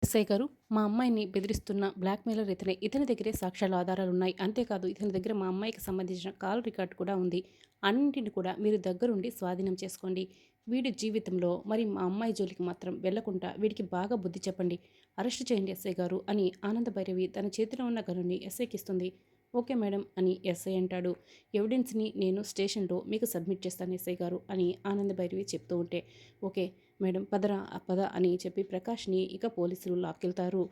SI గారు, మా అమ్మాయిని బెదిరిస్తున్న బ్లాక్‌మెయిలర్ ఇతనే. ఇతని దగ్గరే సాక్ష్యాల ఆధారాలున్నాయి. అంతేకాదు ఇతని దగ్గర మా అమ్మాయికి సంబంధించిన కాల్ రికార్డ్ కూడా ఉంది. అన్నింటిని కూడా మీరు దగ్గరుండి స్వాధీనం చేసుకోండి. వీడి జీవితంలో మరి మా అమ్మాయి జోలికి మాత్రం వెళ్ళకుండా వీడికి బాగా బుద్ధి చెప్పండి. అరెస్టు చేయండి ఎస్ఐ గారు అని ఆనందభైరవి తన చేతిలో ఉన్న గన్నుని ఎస్ఐకిస్తుంది. ఓకే మేడం అని ఎస్ఐ అంటాడు. ఎవిడెన్స్‌ని నేను స్టేషన్‌లో మీకు సబ్మిట్ చేస్తాను ఎస్ఐ గారు అని ఆనందభైరవి చెప్తూ ఉంటే, ఓకే మేడం పదరా పద అని చెప్పి ప్రకాష్‌ని ఇక పోలీసులు లాక్కెళ్తారు.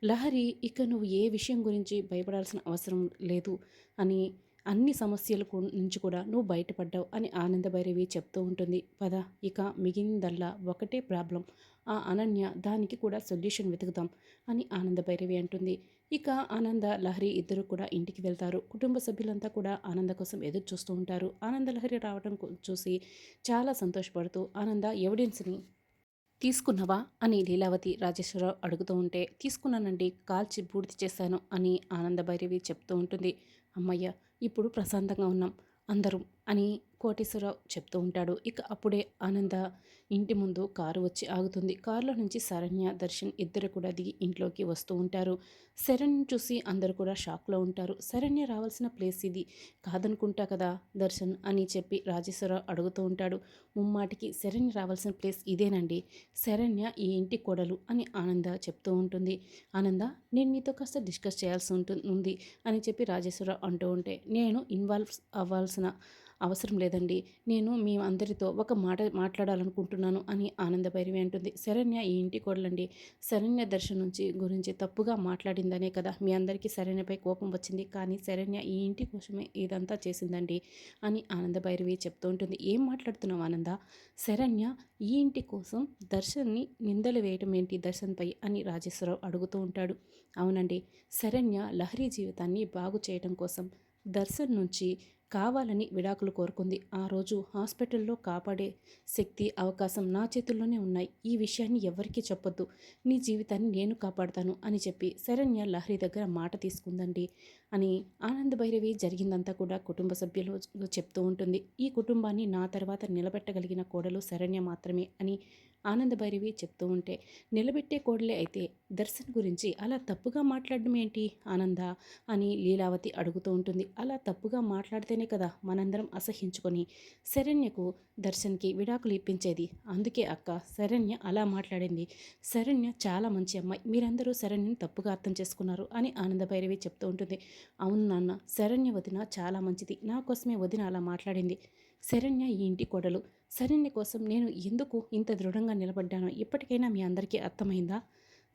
లహరి ఇక నువ్వు ఏ విషయం గురించి భయపడాల్సిన అవసరం లేదు అని అన్ని సమస్యలకు నుంచి కూడా నువ్వు బయటపడ్డావు అని ఆనందభైరవి చెప్తూ ఉంటుంది. పద ఇక మిగిలిందల్లా ఒకటే ప్రాబ్లం. ఆ అనన్య దానికి కూడా సొల్యూషన్ వెతుకుదాం అని ఆనందభైరవి అంటుంది. ఇక ఆనంద లహరి ఇద్దరు కూడా ఇంటికి వెళ్తారు. కుటుంబ సభ్యులంతా కూడా ఆనంద కోసం ఎదురు చూస్తూ ఉంటారు. ఆనంద లహరి రావడం చూసి చాలా సంతోషపడుతూ ఆనంద ఎవిడెన్స్‌ని తీసుకున్నావా అని లీలావతి రాజేశ్వరరావు అడుగుతూ ఉంటే, తీసుకున్నానండి, కాల్చి బూడిద చేశాను అని ఆనందభైరవి చెప్తూ ఉంటుంది. అమ్మయ్య, ఇప్పుడు ప్రశాంతంగా ఉన్నాం అందరం అని కోటేశ్వరరావు చెప్తూ ఉంటాడు. ఇక అప్పుడే ఆనంద ఇంటి ముందు కారు వచ్చి ఆగుతుంది. కారులో నుంచి శరణ్య, దర్శన్ ఇద్దరు కూడా దిగి ఇంట్లోకి వస్తూ ఉంటారు. శరణ్య చూసి అందరూ కూడా షాక్లో ఉంటారు. శరణ్య రావాల్సిన ప్లేస్ ఇది కాదనుకుంటా కదా దర్శన్ అని చెప్పి రాజేశ్వరరావు అడుగుతూ ఉంటాడు. ముమ్మాటికి శరణ్య రావాల్సిన ప్లేస్ ఇదేనండి. శరణ్య ఈ ఇంటి కోడలు అని ఆనంద చెప్తూ ఉంటుంది. ఆనంద, నేను నీతో కాస్త డిస్కస్ చేయాల్సి ఉంది అని చెప్పి రాజేశ్వరరావు అంటూ ఉంటే, నేను ఇన్వాల్వ్ అవ్వాల్సిన అవసరం లేదండి. నేను మీ అందరితో ఒక మాట మాట్లాడాలనుకుంటున్నాను అని ఆనందభైరవి అంటుంది. శరణ్య ఈ ఇంటి కోడలండి. శరణ్య దర్శన్ గురించి తప్పుగా మాట్లాడిందనే కదా మీ అందరికీ శరణ్యపై కోపం వచ్చింది. కానీ శరణ్య ఈ ఇంటి కోసమే ఇదంతా చేసిందండి అని ఆనందభైరవి చెప్తూ ఉంటుంది. ఏం మాట్లాడుతున్నావు ఆనంద? శరణ్య ఈ ఇంటి కోసం దర్శన్ని నిందలు వేయటం ఏంటి దర్శన్పై అని రాజేశ్వరరావు అడుగుతూ ఉంటాడు. అవునండి, శరణ్య లహరి జీవితాన్ని బాగు చేయటం కోసం దర్శన్ నుంచి కావాలని విడాకులు కోరుకుంది. ఆ రోజు హాస్పిటల్లో కాపాడే శక్తి, అవకాశం నా చేతుల్లోనే ఉన్నాయి. ఈ విషయాన్ని ఎవరికీ చెప్పొద్దు. నీ జీవితాన్ని నేను కాపాడుతాను అని చెప్పి శరణ్య లహరి దగ్గర మాట తీసుకుందండి అని ఆనందభైరవి జరిగిందంతా కూడా కుటుంబ సభ్యులు చెప్తూ ఉంటుంది. ఈ కుటుంబాన్ని నా తర్వాత నిలబెట్టగలిగిన కోడలు శరణ్య మాత్రమే అని ఆనందభైరవి చెప్తూ ఉంటే, నిలబెట్టే కోడలే అయితే దర్శన్ గురించి అలా తప్పుగా మాట్లాడడం ఏంటి ఆనంద అని లీలావతి అడుగుతూ ఉంటుంది. అలా తప్పుగా మాట్లాడితేనే కదా మనందరం అసహించుకొని శరణ్యకు దర్శన్కి విడాకులు ఇప్పించేది. అందుకే అక్క శరణ్య అలా మాట్లాడింది. శరణ్య చాలా మంచి అమ్మాయి, మీరందరూ శరణ్యని తప్పుగా అర్థం చేసుకున్నారు అని ఆనందభైరవి చెప్తూ ఉంటుంది. అవును నాన్న, శరణ్య వదిన చాలా మంచిది, నా కోసమే వదిన అలా మాట్లాడింది. శరణ్య ఈ ఇంటి కోడలు. శరణ్య కోసం నేను ఎందుకు ఇంత దృఢంగా నిలబడ్డానో ఇప్పటికైనా మీ అందరికీ అర్థమైందా?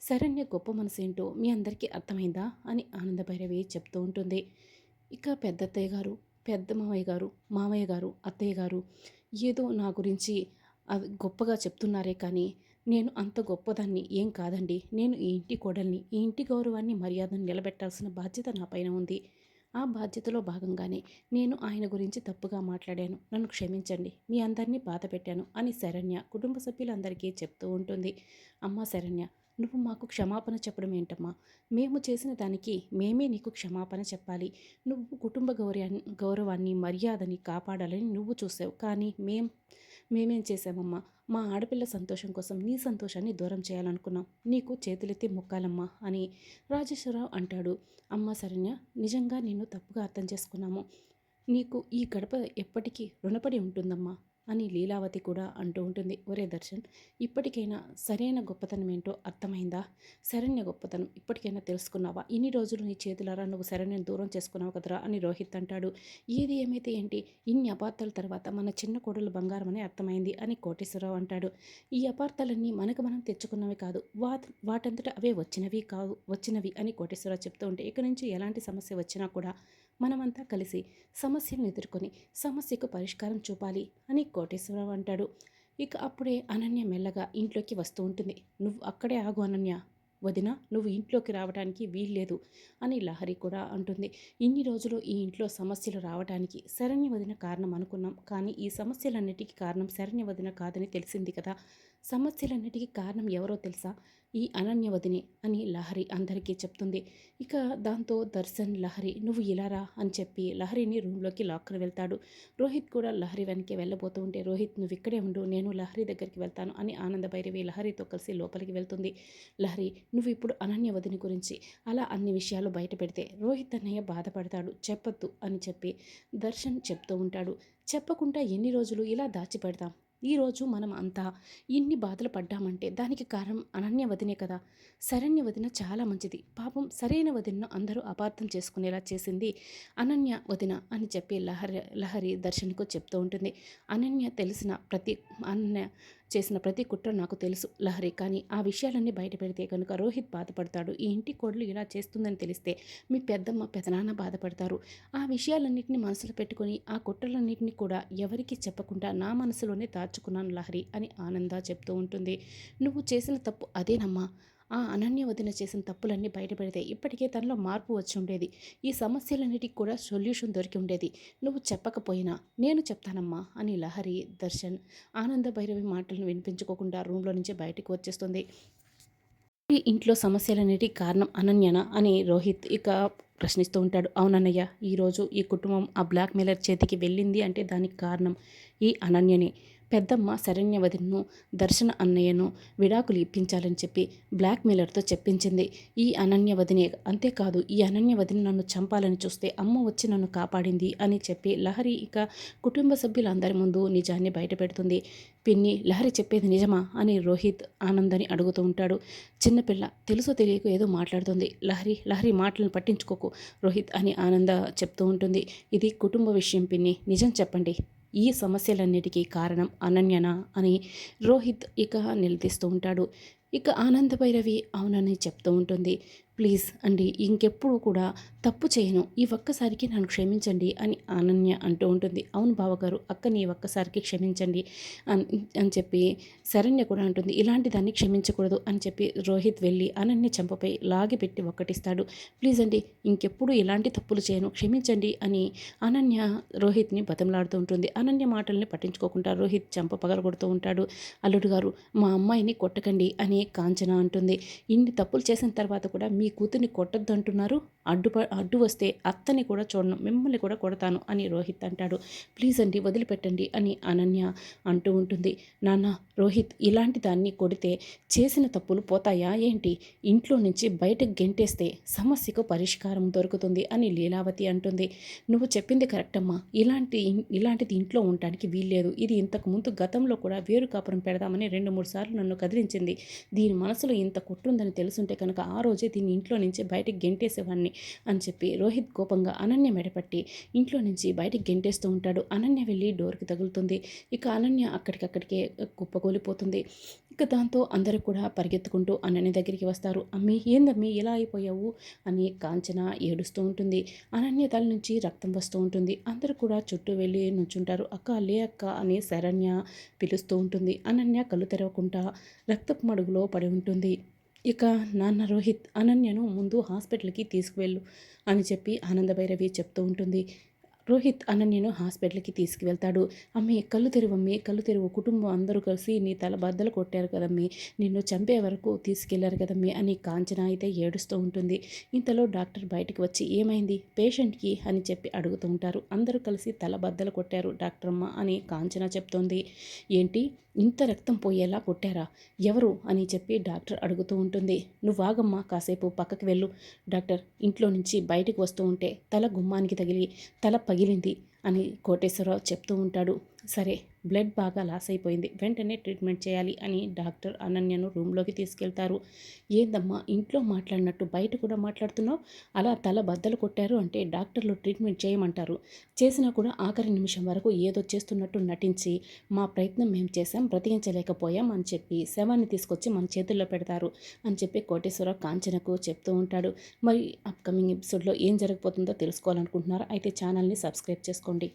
శరణ్య గొప్ప మనసేంటో మీ అందరికీ అర్థమైందా అని ఆనందభైరవి చెప్తూ ఉంటుంది. ఇక పెద్దత్తయ్య గారు, పెద్ద మామయ్య గారు, మామయ్య గారు, అత్తయ్య గారు ఏదో నా గురించి అది గొప్పగా చెప్తున్నారే కానీ నేను అంత గొప్పదాన్ని ఏం కాదండి. నేను ఈ ఇంటి కోడల్ని. ఈ ఇంటి గౌరవాన్ని, మర్యాదను నిలబెట్టాల్సిన బాధ్యత నా పైన ఉంది. ఆ బాధ్యతలో భాగంగానే నేను ఆయన గురించి తప్పుగా మాట్లాడాను. నన్ను క్షమించండి. మీ అందరినీ బాధ పెట్టాను అని శరణ్య కుటుంబ సభ్యులందరికీ చెప్తూ ఉంటుంది. అమ్మా శరణ్య, నువ్వు మాకు క్షమాపణ చెప్పడం ఏంటమ్మా? మేము చేసిన దానికి మేమే నీకు క్షమాపణ చెప్పాలి. నువ్వు కుటుంబ గౌరవాన్ని, మర్యాదని కాపాడాలని నువ్వు చూసావు. కానీ మేమేం చేసామమ్మా? మా ఆడపిల్ల సంతోషం కోసం నీ సంతోషాన్ని దూరం చేయాలనుకున్నాం. నీకు చేతులెత్తి మొక్కాలమ్మా అని రాజేశ్వరరావు అంటాడు. అమ్మ శరణ్య, నిజంగా నిన్ను తప్పుగా అర్థం చేసుకున్నాము. నీకు ఈ గడప ఎప్పటికీ రుణపడి ఉంటుందమ్మా అని లీలావతి కూడా అంటూ ఉంటుంది. ఒరే దర్శన్, ఇప్పటికైనా సరైన గొప్పతనం ఏంటో అర్థమైందా? శరణ్య గొప్పతనం ఇప్పటికైనా తెలుసుకున్నావా? ఇన్ని రోజులు నీ చేతులారా నువ్వు శరణ్యను దూరం చేసుకున్నావు కదరా అని రోహిత్ అంటాడు. ఏది ఏమైతే ఏంటి, ఇన్ని అపార్థాల తర్వాత మన చిన్న కోడలు బంగారం అని అర్థమైంది అని కోటేశ్వరరావు అంటాడు. ఈ అపార్థాలన్నీ మనకు మనం తెచ్చుకున్నవి కాదు, వాటంతట అవే వచ్చినవి అని కోటేశ్వరరావు చెప్తూ ఉంటే, ఇక నుంచి ఎలాంటి సమస్య వచ్చినా కూడా మనమంతా కలిసి సమస్యను ఎదుర్కొని సమస్యకు పరిష్కారం చూపాలి అని కోటేశ్వరరావు అంటాడు. ఇక అప్పుడే అనన్య మెల్లగా ఇంట్లోకి వస్తూ ఉంటుంది. నువ్వు అక్కడే ఆగు అనన్య, వదిన నువ్వు ఇంట్లోకి రావడానికి వీల్లేదు అని లహరి కూడా అంటుంది. ఇన్ని రోజులు ఈ ఇంట్లో సమస్యలు రావడానికి శరణ్య వదిన కారణం అనుకున్నాం, కానీ ఈ సమస్యలన్నిటికీ కారణం శరణ్య వదిన కాదని తెలిసింది కదా. సమస్యలన్నిటికీ కారణం ఎవరో తెలుసా? ఈ అనన్య వదినే అని లహరి అందరికీ చెప్తుంది. ఇక దాంతో దర్శన్ లహరి నువ్వు ఇలా రా అని చెప్పి లహరిని రూమ్లోకి లాక్కుని వెళ్తాడు. రోహిత్ కూడా లహరి వెనకే వెళ్ళబోతూ ఉంటే, రోహిత్ నువ్వు ఇక్కడే ఉండు, నేను లహరి దగ్గరికి వెళ్తాను అని ఆనంద భైరవి లహరితో కలిసి లోపలికి వెళ్తుంది. లహరి నువ్వు ఇప్పుడు అనన్య వదిన గురించి అలా అన్ని విషయాలు బయట పెడితే రోహిత్ అన్నయ్య బాధపడతాడు, చెప్పొద్దు అని చెప్పి దర్శన్ చెప్తూ ఉంటాడు. చెప్పకుండా ఎన్ని రోజులు ఇలా దాచిపెడతాం? ఈరోజు మనం అంతా ఇన్ని బాధలు పడ్డామంటే దానికి కారణం అనన్య వదినే కదా. శరణ్య వదిన చాలా మంచిది. పాపం సరైన వదినను అందరూ అపార్థం చేసుకునేలా చేసింది అనన్య వదిన అని చెప్పి లహరి దర్శన్కు చెప్తూ ఉంటుంది. అనన్య చేసిన ప్రతి కుట్ర నాకు తెలుసు లహరి, కానీ ఆ విషయాలన్నీ బయట పెడితే కనుక రోహిత్ బాధపడతాడు. ఈ ఇంటి కోడలు ఇలా చేస్తుందని తెలిస్తే మీ పెద్దమ్మ పెదనాన్న బాధపడతారు. ఆ విషయాలన్నింటినీ మనసులో పెట్టుకొని ఆ కుట్రలన్నింటినీ కూడా ఎవరికీ చెప్పకుండా నా మనసులోనే దాచుకున్నాను లహరి అని ఆనంద చెప్తూ ఉంటుంది. నువ్వు చేసిన తప్పు అదేనమ్మా. ఆ అనన్య వదిన చేసిన తప్పులన్నీ బయటపెడితే ఇప్పటికే తనలో మార్పు వచ్చి ఉండేది. ఈ సమస్యలన్నిటికి కూడా సొల్యూషన్ దొరికి ఉండేది. నువ్వు చెప్పకపోయినా నేను చెప్తానమ్మా అని లహరి దర్శన్ ఆనంద భైరవి మాటలను వినిపించుకోకుండా రూమ్లో నుంచి బయటకు వచ్చేస్తుంది. ఈ ఇంట్లో సమస్యలన్నిటికీ కారణం అనన్యనా అని రోహిత్ ఇక ప్రశ్నిస్తూ ఉంటాడు. అవునన్నయ్య, ఈరోజు ఈ కుటుంబం ఆ బ్లాక్ మెయిలర్ చేతికి వెళ్ళింది అంటే దానికి కారణం ఈ అనన్యనే. పెద్దమ్మ శరణ్య వదినను దర్శన అన్నయ్యను విడాకులు ఇప్పించాలని చెప్పి బ్లాక్ మెయిలర్తో చెప్పించింది ఈ అనన్య వదినే. అంతేకాదు ఈ అనన్య వదిన నన్ను చంపాలని చూస్తే అమ్మ వచ్చి నన్ను కాపాడింది అని చెప్పి లహరి ఇక కుటుంబ సభ్యులందరి ముందు నిజాన్ని బయటపెడుతుంది. పిన్ని, లహరి చెప్పేది నిజమా అని రోహిత్ ఆనందని అడుగుతూ ఉంటాడు. చిన్నపిల్ల తెలుసో తెలియక ఏదో మాట్లాడుతుంది. లహరి మాటలను పట్టించుకోకు రోహిత్ అని ఆనంద చెప్తూ ఉంటుంది. ఇది కుటుంబ విషయం పిన్ని, నిజం చెప్పండి, ఈ సమస్యలన్నిటికీ కారణం అనన్యనా అని రోహిత్ ఇక నిలదీస్తూ ఉంటాడు. ఇక ఆనంద భైరవి అవునని చెప్తూ ఉంటుంది. ప్లీజ్ అండి, ఇంకెప్పుడు కూడా తప్పు చేయను, ఈ ఒక్కసారికి నన్ను క్షమించండి అని అనన్య అంటూ ఉంటుంది. అవును బావగారు, అక్కని ఈ ఒక్కసారికి క్షమించండి అని చెప్పి శరణ్య కూడా అంటుంది. ఇలాంటి దాన్ని క్షమించకూడదు అని చెప్పి రోహిత్ వెళ్ళి అనన్య చంపపై లాగిపెట్టి ఒక్కటిస్తాడు. ప్లీజ్ అండి, ఇంకెప్పుడు ఇలాంటి తప్పులు చేయను, క్షమించండి అని అనన్య రోహిత్ని బతంలాడుతూ ఉంటుంది. అనన్య మాటల్ని పట్టించుకోకుండా రోహిత్ చంప పగలగొడుతూ ఉంటాడు. అల్లుడు గారు, మా అమ్మాయిని కొట్టకండి అని కాంచన అంటుంది. ఇన్ని తప్పులు చేసిన తర్వాత కూడా మీ కూతుర్ని కొట్టద్దు అంటున్నారు, అడ్డు వస్తే అత్తని కూడా చూడను, మిమ్మల్ని కూడా కొడతాను అని రోహిత్ అంటాడు. ప్లీజ్ అండి వదిలిపెట్టండి అని అనన్య అంటూ ఉంటుంది. నాన్న రోహిత్, ఇలాంటి దాన్ని కొడితే చేసిన తప్పులు పోతాయా ఏంటి? ఇంట్లో నుంచి బయటకు గెంటేస్తే సమస్యకు పరిష్కారం దొరుకుతుంది అని లీలావతి అంటుంది. నువ్వు చెప్పింది కరెక్ట్ అమ్మా, ఇలాంటిది ఇంట్లో ఉండటానికి వీల్లేదు. ఇది ఇంతకుముందు గతంలో కూడా వేరు కాపురం పెడదామని 2-3 సార్లు నన్ను కదిలించింది. దీని మనసులో ఇంత కుట్రుందని తెలుసుంటే కనుక ఆ రోజే దీన్ని ఇంట్లో నుంచి బయటకు గెంటేసేవాడిని అని చెప్పి రోహిత్ కోపంగా అనన్య మెడపట్టి ఇంట్లో నుంచి బయటకు గెంటేస్తూ ఉంటాడు. అనన్య వెళ్ళి డోర్కి తగులుతుంది. ఇక అనన్య అక్కడికక్కడికే కుప్పకూలిపోతుంది. ఇక దాంతో అందరూ కూడా పరిగెత్తుకుంటూ అనన్య దగ్గరికి వస్తారు. అమ్మి ఏందమ్మి ఇలా అయిపోయావు అని కాంచన ఏడుస్తూ ఉంటుంది. అనన్య తల నుంచి రక్తం వస్తూ ఉంటుంది. అందరూ కూడా చుట్టూ వెళ్ళి నుంచుంటారు. అక్క లే అక్క అని శరణ్య పిలుస్తూ ఉంటుంది. అనన్య కళ్ళు తెరవకుండా రక్తపు మడుగులో పడి ఉంటుంది. ఇక నాన్న రోహిత్, అనన్యను ముందు హాస్పిటల్కి తీసుకువెళ్ళు అని చెప్పి ఆనందభైరవి చెప్తూ ఉంటుంది. రోహిత్ అనన్యను హాస్పిటల్కి తీసుకువెళ్తాడు. అమ్మి కళ్ళు తెరువమ్మి, కళ్ళు తెరువు, కుటుంబం అందరూ కలిసి నీ తల బద్దలు కొట్టారు కదమ్మి, నిన్ను చంపే వరకు తీసుకెళ్లారు కదమ్మి అని కాంచన అయితే ఏడుస్తూ ఉంటుంది. ఇంతలో డాక్టర్ బయటకు వచ్చి ఏమైంది పేషెంట్కి అని చెప్పి అడుగుతూ ఉంటారు. అందరూ కలిసి తల బద్దలు కొట్టారు డాక్టర్ అమ్మ అని కాంచన చెప్తోంది. ఏంటి, ఇంత రక్తం పోయేలా కొట్టారా, ఎవరు అని చెప్పి డాక్టర్ అడుగుతూ ఉంటుంది. నువ్వు ఆగమ్మా, కాసేపు పక్కకి వెళ్ళు. డాక్టర్ ఇంట్లో నుంచి బయటకు వస్తూ ఉంటే తల గుమ్మానికి తగిలి తల పగిలింది అని కోటేశ్వరరావు చెప్తూ ఉంటాడు. సరే, బ్లడ్ బాగా లాస్ అయిపోయింది, వెంటనే ట్రీట్మెంట్ చేయాలి అని డాక్టర్ అనన్యను రూమ్లోకి తీసుకెళ్తారు. ఏందమ్మా ఇంట్లో మాట్లాడినట్టు బయట కూడా మాట్లాడుతున్నావు, అలా తల బద్దలు కొట్టారు అంటే డాక్టర్లు ట్రీట్మెంట్ చేయమంటారు, చేసినా కూడా ఆఖరి నిమిషం వరకు ఏదో చేస్తున్నట్టు నటించి మా ప్రయత్నం మేము చేసాం, బ్రతికించలేకపోయాం అని చెప్పి శవాన్ని తీసుకొచ్చి మన చేతుల్లో పెడతారు అని చెప్పి కోటేశ్వరరావు కాంచనకు చెప్తూ ఉంటాడు. మరి అప్కమింగ్ ఎపిసోడ్లో ఏం జరగబోతుందో తెలుసుకోవాలనుకుంటున్నారా? అయితే ఛానల్ని సబ్స్క్రైబ్ చేసుకోండి.